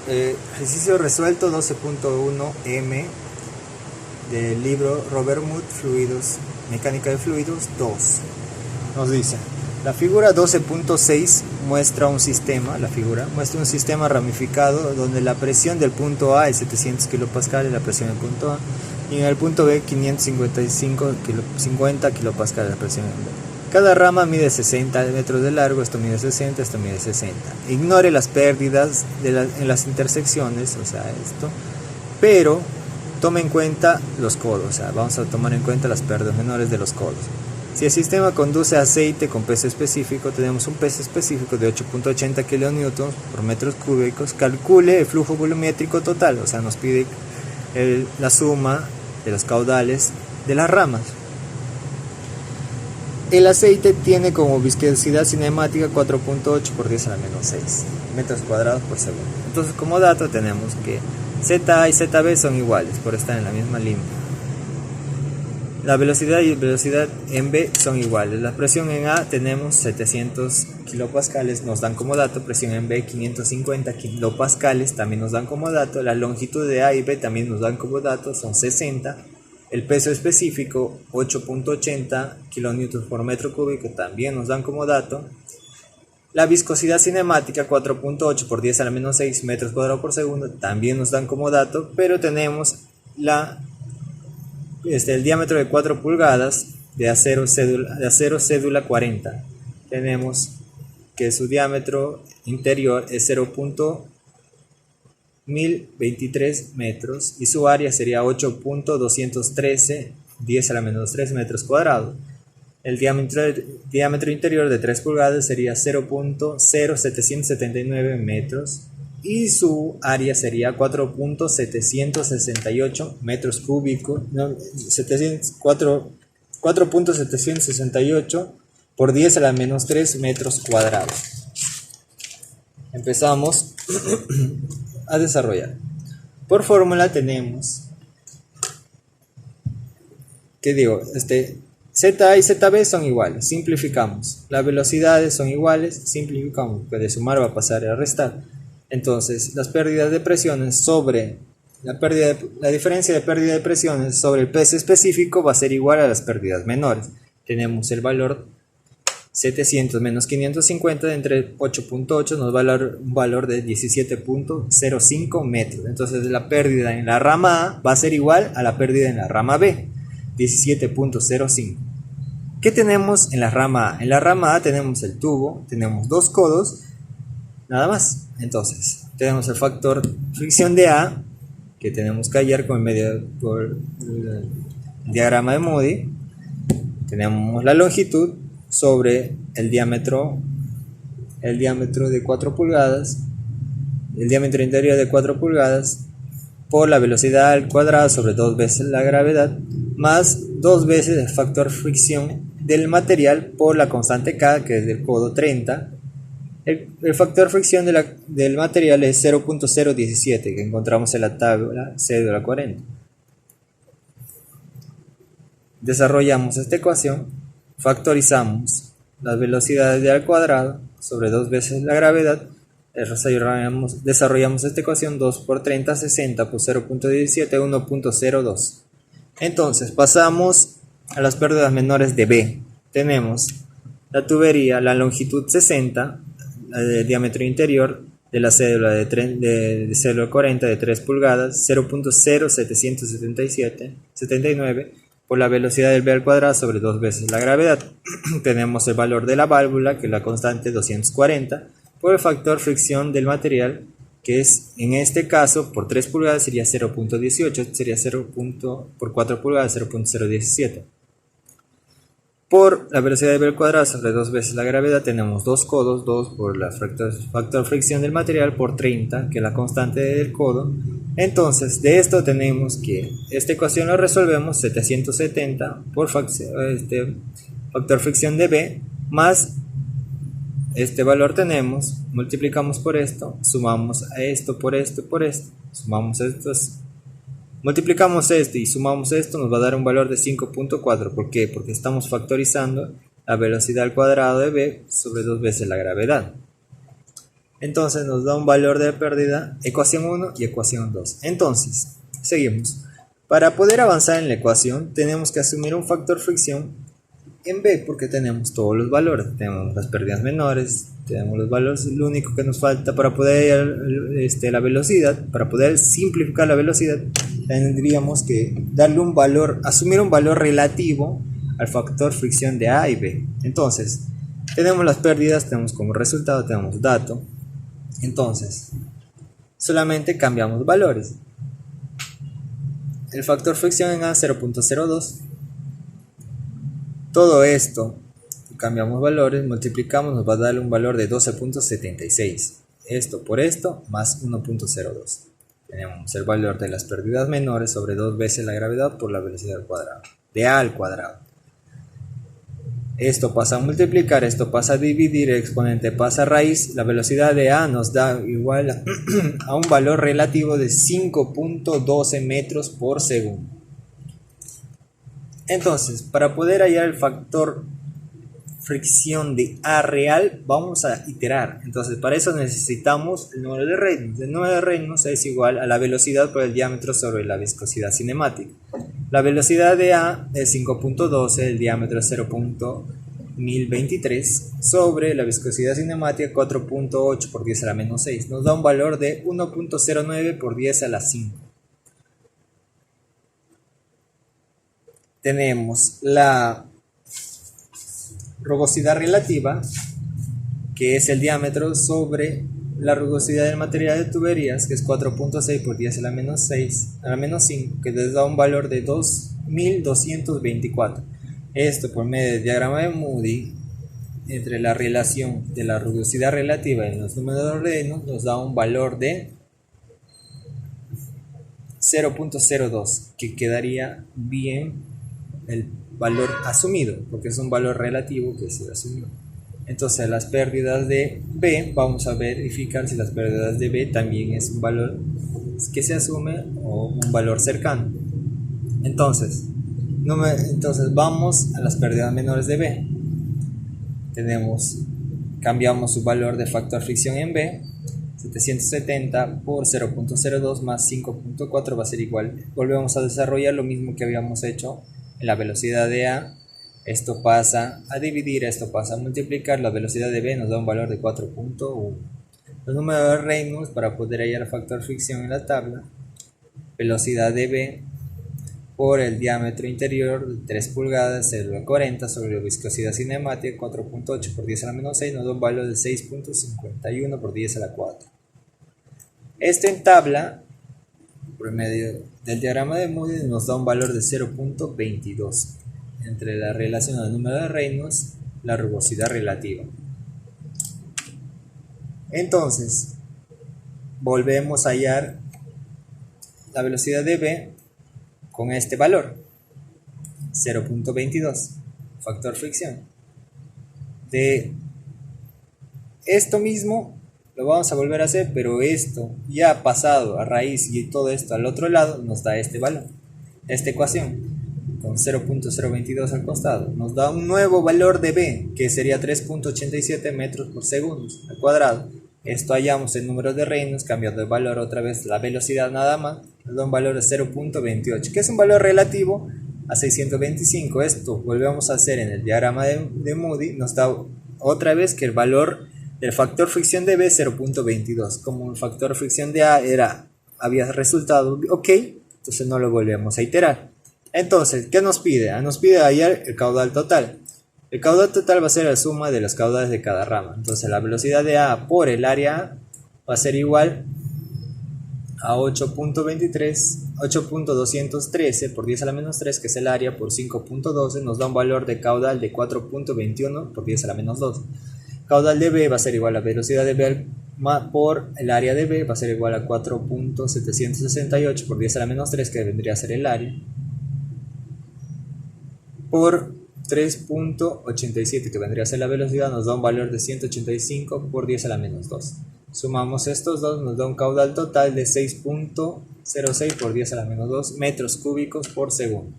Ejercicio resuelto 12.1M del libro Robert Muth, Fluidos, Mecánica de Fluidos 2. Nos dice, la figura 12.6 muestra un sistema, ramificado donde la presión del punto A es 700 kPa, la presión del punto A, y en el punto B 550 kPa la presión en B. Cada rama mide 60 metros de largo, esto mide 60, esto mide 60. Ignore las pérdidas en las intersecciones, pero tome en cuenta los codos, vamos a tomar en cuenta las pérdidas menores de los codos. Si el sistema conduce aceite con peso específico, tenemos un peso específico de 8.80 kN por metros cúbicos. Calcule el flujo volumétrico total, nos pide la suma de los caudales de las ramas. El aceite tiene como viscosidad cinemática 4.8 por 10 a la menos 6 metros cuadrados por segundo. Entonces, como dato tenemos que ZA y ZB son iguales por estar en la misma línea. La velocidad y velocidad en B son iguales. La presión en A tenemos 700 kilopascales, nos dan como dato. Presión en B 550 kilopascales, también nos dan como dato. La longitud de A y B también nos dan como dato, son 60. El peso específico 8.80 kN por metro cúbico, también nos dan como dato. La viscosidad cinemática 4.8 por 10 a la menos 6 metros cuadrados por segundo, también nos dan como dato, pero tenemos el diámetro de 4 pulgadas de acero cédula 40. Tenemos que su diámetro interior es 0.1023 metros y su área sería 8.213 10 a la menos 3 metros cuadrados. El diámetro interior de 3 pulgadas sería 0.0779 metros y su área sería 4.768 metros cúbicos, 4.768 por 10 a la menos 3 metros cuadrados. Empezamos a desarrollar. Por fórmula tenemos ZA y ZB son iguales, simplificamos. Las velocidades son iguales, simplificamos, porque de sumar va a pasar a restar. Entonces, las pérdidas de presiones sobre la diferencia de pérdida de presiones sobre el peso específico va a ser igual a las pérdidas menores. Tenemos el valor 700 menos 550 entre 8.8 nos va a dar un valor de 17.05 metros. Entonces la pérdida en la rama A va a ser igual a la pérdida en la rama B, 17.05. ¿Qué tenemos en la rama A? En la rama A tenemos el tubo, tenemos dos codos, nada más. Entonces tenemos el factor fricción de A, que tenemos que hallar por el diagrama de Moody. Tenemos la longitud sobre el diámetro de 4 pulgadas, el diámetro interior de 4 pulgadas, por la velocidad al cuadrado sobre 2 veces la gravedad, más 2 veces el factor fricción del material por la constante K, que es del codo 30. El factor fricción del material es 0.017, que encontramos en la tabla cédula 40. Desarrollamos esta ecuación, factorizamos las velocidades de al cuadrado sobre 2 veces la gravedad, desarrollamos esta ecuación 2 por 30, 60 por 0.17, 1.02. Entonces pasamos a las pérdidas menores de B. Tenemos la tubería, la longitud 60, el diámetro interior de la cédula de cédula 40 de 3 pulgadas, 0.0779 por la velocidad del B al cuadrado sobre 2 veces la gravedad. Tenemos el valor de la válvula, que es la constante 240, por el factor fricción del material, que es, en este caso, por 3 pulgadas sería 0.18, sería por 4 pulgadas 0.017. Por la velocidad del B al cuadrado sobre 2 veces la gravedad tenemos dos codos, 2 por la factor fricción del material por 30, que es la constante del codo. Entonces, de esto tenemos que esta ecuación la resolvemos 770 por factor fricción de B, más este valor tenemos, multiplicamos por esto, sumamos a esto por esto, sumamos estos. Multiplicamos esto y sumamos esto, nos va a dar un valor de 5.4. ¿Por qué? Porque estamos factorizando la velocidad al cuadrado de B sobre 2 veces la gravedad. Entonces nos da un valor de pérdida, ecuación 1 y ecuación 2. Entonces, seguimos. Para poder avanzar en la ecuación tenemos que asumir un factor fricción en B porque tenemos todos los valores. Tenemos las pérdidas menores, tenemos los valores. Lo único que nos falta para poder la velocidad, para poder simplificar la velocidad, tendríamos que darle un valor, asumir un valor relativo al factor fricción de A y B. Entonces, tenemos las pérdidas, tenemos como resultado, tenemos dato. Entonces, solamente cambiamos valores. El factor fricción en A 0.02. Todo esto, cambiamos valores, multiplicamos, nos va a dar un valor de 12.76. Esto por esto más 1.02. Tenemos el valor de las pérdidas menores sobre 2 veces la gravedad por la velocidad al cuadrado, de A al cuadrado. Esto pasa a multiplicar, esto pasa a dividir, el exponente pasa a raíz. La velocidad de A nos da igual a un valor relativo de 5.12 metros por segundo. Entonces, para poder hallar el factor fricción de A real, vamos a iterar. Entonces, para eso necesitamos el número de Reynolds. El número de Reynolds es igual a la velocidad por el diámetro sobre la viscosidad cinemática. La velocidad de A es 5.12, el diámetro es 0.1023, sobre la viscosidad cinemática 4.8 por 10 a la menos 6. Nos da un valor de 1.09 por 10 a la 5. Tenemos la rugosidad relativa, que es el diámetro sobre la rugosidad del material de tuberías, que es 4.6 por 10 a la menos 6, a la menos 5, que les da un valor de 2224. Esto por medio del diagrama de Moody, entre la relación de la rugosidad relativa y los números de Reynolds, nos da un valor de 0.02, que quedaría bien el valor asumido, porque es un valor relativo que se asumió. Entonces las pérdidas de B, vamos a verificar si las pérdidas de B también es un valor que se asume o un valor cercano. Entonces vamos a las pérdidas menores de B. Cambiamos su valor de factor fricción en B, 770 por 0.02 más 5.4 va a ser igual. Volvemos a desarrollar lo mismo que habíamos hecho en la velocidad de A. Esto pasa a dividir, esto pasa a multiplicar. La velocidad de B nos da un valor de 4.1. Los números de Reynolds para poder hallar el factor fricción en la tabla. Velocidad de B por el diámetro interior de 3 pulgadas, 0,40 sobre la viscosidad cinemática 4.8 por 10 a la menos 6 nos da un valor de 6.51 por 10 a la 4. Esto en tabla, por medio del diagrama de Moody, nos da un valor de 0.22 entre la relación del número de Reynolds y la rugosidad relativa. Entonces, volvemos a hallar la velocidad de B con este valor, 0.22, factor fricción. De esto mismo lo vamos a volver a hacer, pero esto ya pasado a raíz y todo esto al otro lado nos da este valor, esta ecuación con 0.022 al costado nos da un nuevo valor de B que sería 3.87 metros por segundo al cuadrado. Esto hallamos el número de Reynolds, cambiando de valor otra vez la velocidad nada más, nos da un valor de 0.28, que es un valor relativo a 625. Esto volvemos a hacer en el diagrama de Moody, nos da otra vez que el valor del factor fricción de B es 0.22. Como el factor fricción de A había resultado ok, entonces no lo volvemos a iterar. Entonces, ¿qué nos pide? Nos pide hallar el caudal total. El caudal total va a ser la suma de los caudales de cada rama. Entonces la velocidad de A por el área A va a ser igual a 8.213 por 10 a la menos 3, que es el área, por 5.12, nos da un valor de caudal de 4.21 por 10 a la menos 2. Caudal de B va a ser igual a velocidad de B por el área de B, va a ser igual a 4.768 por 10 a la menos 3, que vendría a ser el área, por 3.87, que vendría a ser la velocidad, nos da un valor de 185 por 10 a la menos 2. Sumamos estos dos, nos da un caudal total de 6.06 por 10 a la menos 2 metros cúbicos por segundo.